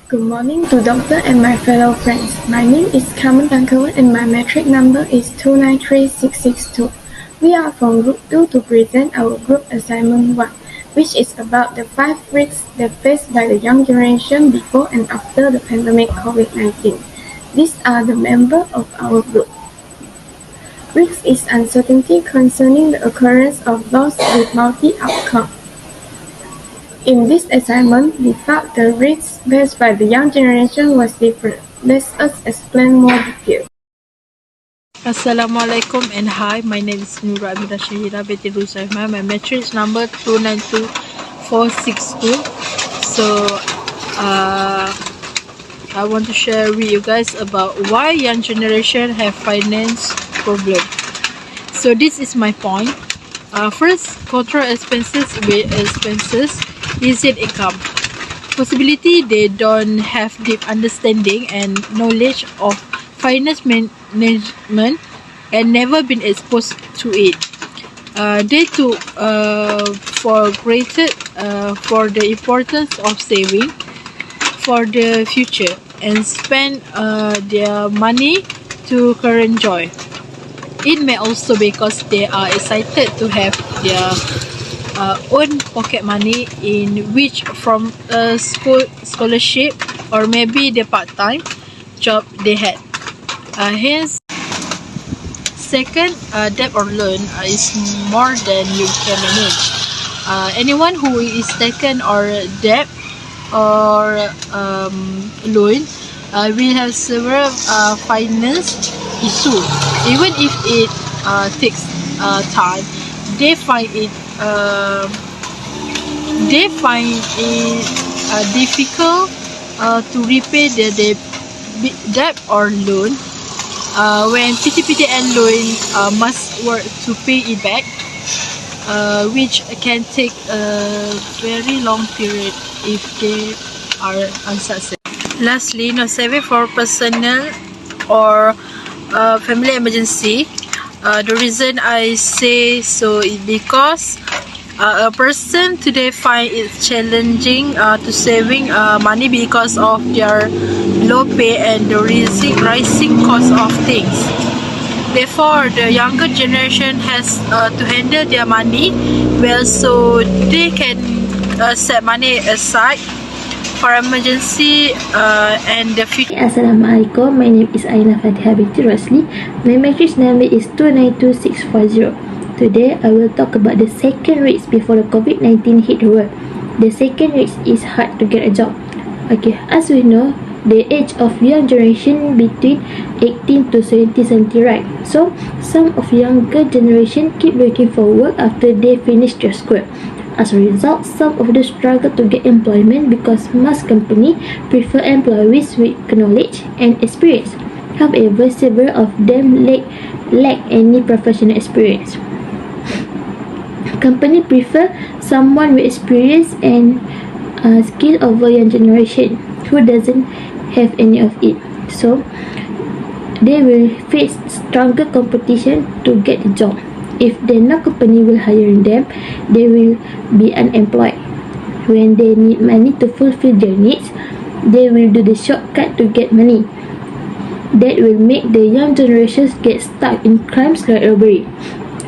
Good morning to Doctor and my fellow friends. My name is Carmen Bankawan and my metric number is 293662. We are from Group 2 to present our group assignment 1, which is about the 5 risks that faced by the young generation before and after the pandemic COVID-19. These are the members of our group. Risk is uncertainty concerning the occurrence of loss with multi-outcome. In this assignment, we felt the risks faced by the young generation was different. Let us explain more detail. Assalamualaikum and hi, my name is Nura Amira Shahira binti Ruzaimah. My matrix number 292462. So I want to share with you guys about why young generation have finance problem. So this is my point. First, control expenses with expenses, easy income. Possibility they don't have deep understanding and knowledge of finance management and never been exposed to it. They took for granted for the importance of saving for the future and spend their money to current joy. It may also because they are excited to have their own pocket money in which from a scholarship or maybe the part-time job they had. Hence, second, debt or loan is more than you can manage. Anyone who is taken or debt or loan will have several finance issues. Even if it takes time, they find it difficult to repay the debt or loan. When PTPTN loan must work to pay it back, which can take a very long period if they are unsuccessful. Lastly, no saving for personal or family emergency. The reason I say so is because a person today find it challenging to saving money because of their low pay and the rising cost of things. Therefore, the younger generation has to handle their money well, so they can set money aside for emergency and the future. Assalamualaikum, my name is Aina Fatiha binti Rosli. My matrix number is 292640. Today, I will talk about the second risk before the COVID-19 hit the world. The second risk is hard to get a job. Okay, as we know, the age of young generation between 18 to 70 right? So, some of younger generation keep looking for work after they finish their school. As a result, some of them struggle to get employment because most companies prefer employees with knowledge and experience. However, several of them lack any professional experience. Company prefer someone with experience and skill over young generation who doesn't have any of it. So, they will face stronger competition to get a job. If the no company will hire them, they will be unemployed. When they need money to fulfill their needs, they will do the shortcut to get money. That will make the young generations get stuck in crimes like robbery.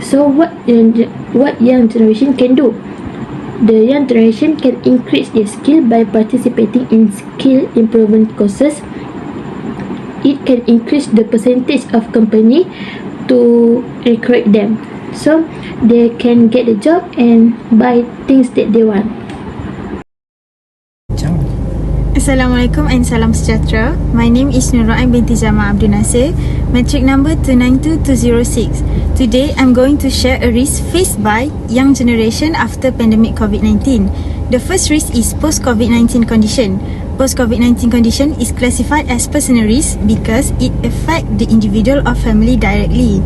So what young generation can do? The young generation can increase their skill by participating in skill improvement courses. It can increase the percentage of company to recruit them, so they can get a job and buy things that they want. Assalamualaikum and salam sejahtera. My name is Nurul binti Jamal Abdul Nasir, matric number 292206. Today, I'm going to share a risk faced by young generation after pandemic COVID-19. The first risk is post-COVID-19 condition. Post-COVID-19 condition is classified as personal risk because it affects the individual or family directly.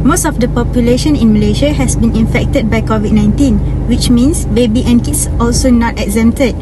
Most of the population in Malaysia has been infected by COVID-19, which means baby and kids also not exempted.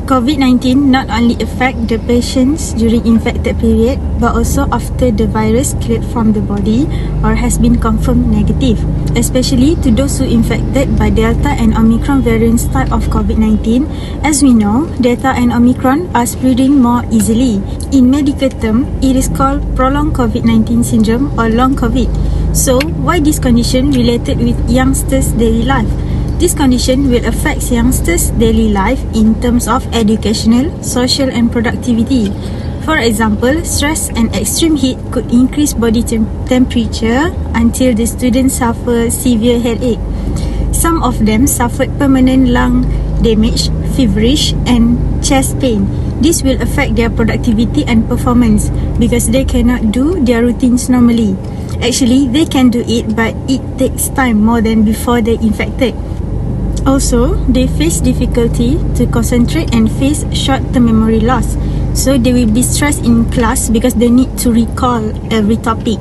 COVID-19 not only affect the patients during infected period but also after the virus cleared from the body or has been confirmed negative, especially to those who infected by Delta and Omicron variants type of COVID-19. As we know, Delta and Omicron are spreading more easily. In medical term, it is called prolonged COVID-19 syndrome or long COVID. So, why this condition related with youngsters' daily life? This condition will affect youngsters' daily life in terms of educational, social and productivity. For example, stress and extreme heat could increase body temperature until the students suffer severe headache. Some of them suffered permanent lung damage, feverish and chest pain. This will affect their productivity and performance because they cannot do their routines normally. Actually, they can do it, but it takes time more than before they infected. Also, they face difficulty to concentrate and face short-term memory loss. So they will be stressed in class because they need to recall every topic.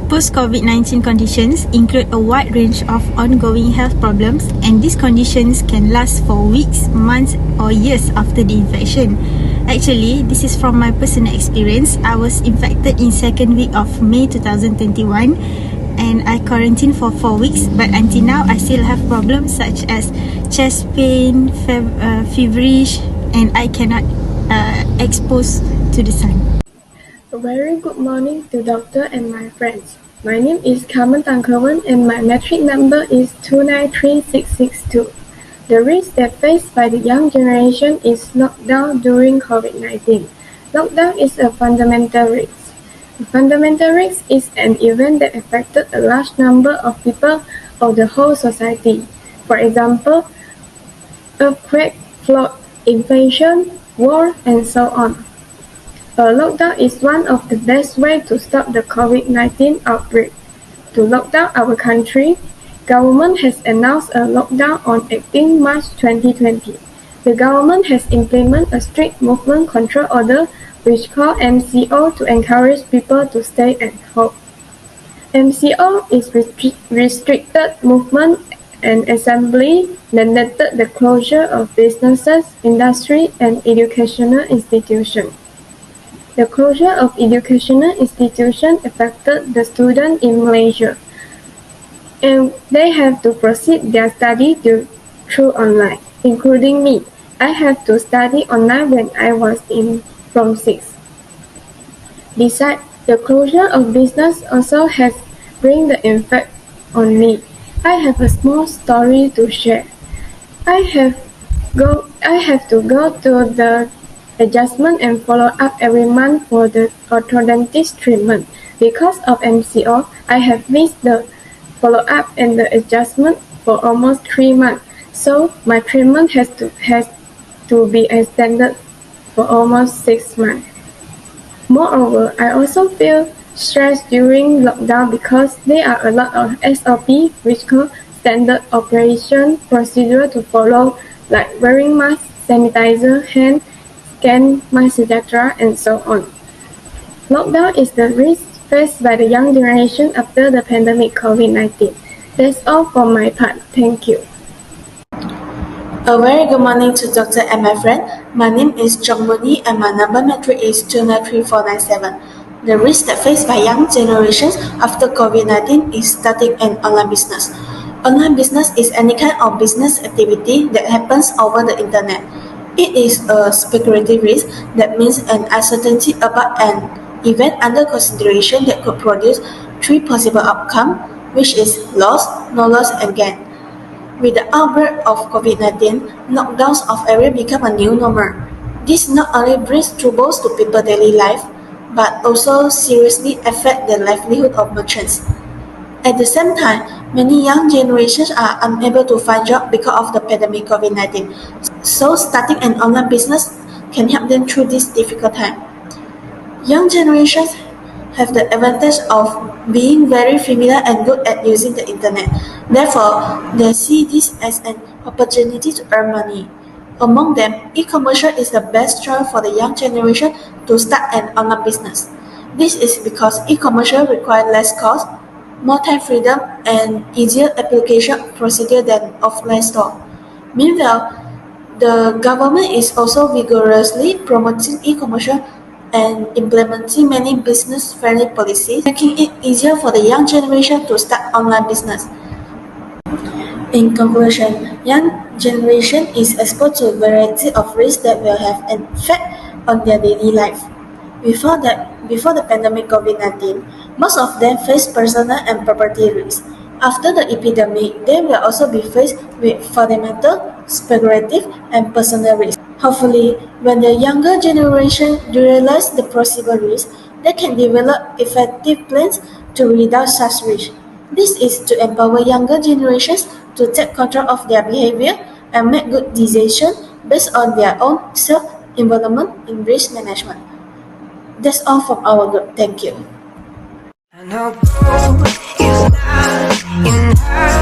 Post-COVID-19 conditions include a wide range of ongoing health problems, and these conditions can last for weeks, months or years after the infection. Actually, this is from my personal experience. I was infected in second week of May 2021 and I quarantined for 4 weeks, but until now I still have problems such as chest pain, feverish, and I cannot expose to the sun. A very good morning to doctor and my friends. My name is Carmen Tangkawan and my metric number is 293662. The risk that faced by the young generation is lockdown during COVID-19. Lockdown is a fundamental risk. A fundamental risk is an event that affected a large number of people or the whole society. For example, earthquake, flood, inflation, war, and so on. A lockdown is one of the best ways to stop the COVID-19 outbreak. To lock down our country, government has announced a lockdown on 18 March 2020. The government has implemented a strict movement control order which called MCO to encourage people to stay at home. MCO is restricted movement and assembly, mandated the closure of businesses, industry, and educational institutions. The closure of educational institutions affected the students in Malaysia, and they have to proceed their study through online, including me. I have to study online when I was in Form 6. Besides, the closure of business also has bring the effect on me. I have a small story to share. I have to go to the adjustment and follow up every month for the orthodontist treatment. Because of MCO, I have missed the follow up and the adjustment for almost 3 months. So my treatment has to be extended for almost 6 months. Moreover, I also feel stressed during lockdown because there are a lot of SOP, which called standard operation procedure to follow, like wearing mask, sanitizer, hand, scan, mask, etc., and so on. Lockdown is the risk faced by the young generation after the pandemic COVID-19. That's all for my part. Thank you. A very good morning to Doctor and my friend. My name is Jongmoni and my number metric is 293497. The risk that faced by young generations after COVID-19 is starting an online business. Online business is any kind of business activity that happens over the internet. It is a speculative risk, that means an uncertainty about an event under consideration that could produce 3 possible outcomes, which is loss, no loss, and gain. With the outbreak of COVID-19, lockdowns of area become a new normal. This not only brings troubles to people's daily life, but also seriously affect the livelihood of merchants. At the same time, many young generations are unable to find jobs because of the pandemic COVID-19. So starting an online business can help them through this difficult time. Young generations have the advantage of being very familiar and good at using the internet. Therefore, they see this as an opportunity to earn money. Among them, e-commerce is the best choice for the young generation to start an online business. This is because e-commerce requires less cost, more time freedom, and easier application procedure than offline store. Meanwhile, The government is also vigorously promoting e-commerce and implementing many business-friendly policies, making it easier for the young generation to start online business. In conclusion, young generation is exposed to a variety of risks that will have an effect on their daily life. Before the pandemic COVID-19, most of them faced personal and property risks. After the epidemic, they will also be faced with fundamental, speculative, and personal risks. Hopefully, when the younger generation realize the possible risks, they can develop effective plans to reduce such risks. This is to empower younger generations to take control of their behavior and make good decisions based on their own self-involvement in risk management. That's all from our group. Thank you. I know gold is not enough.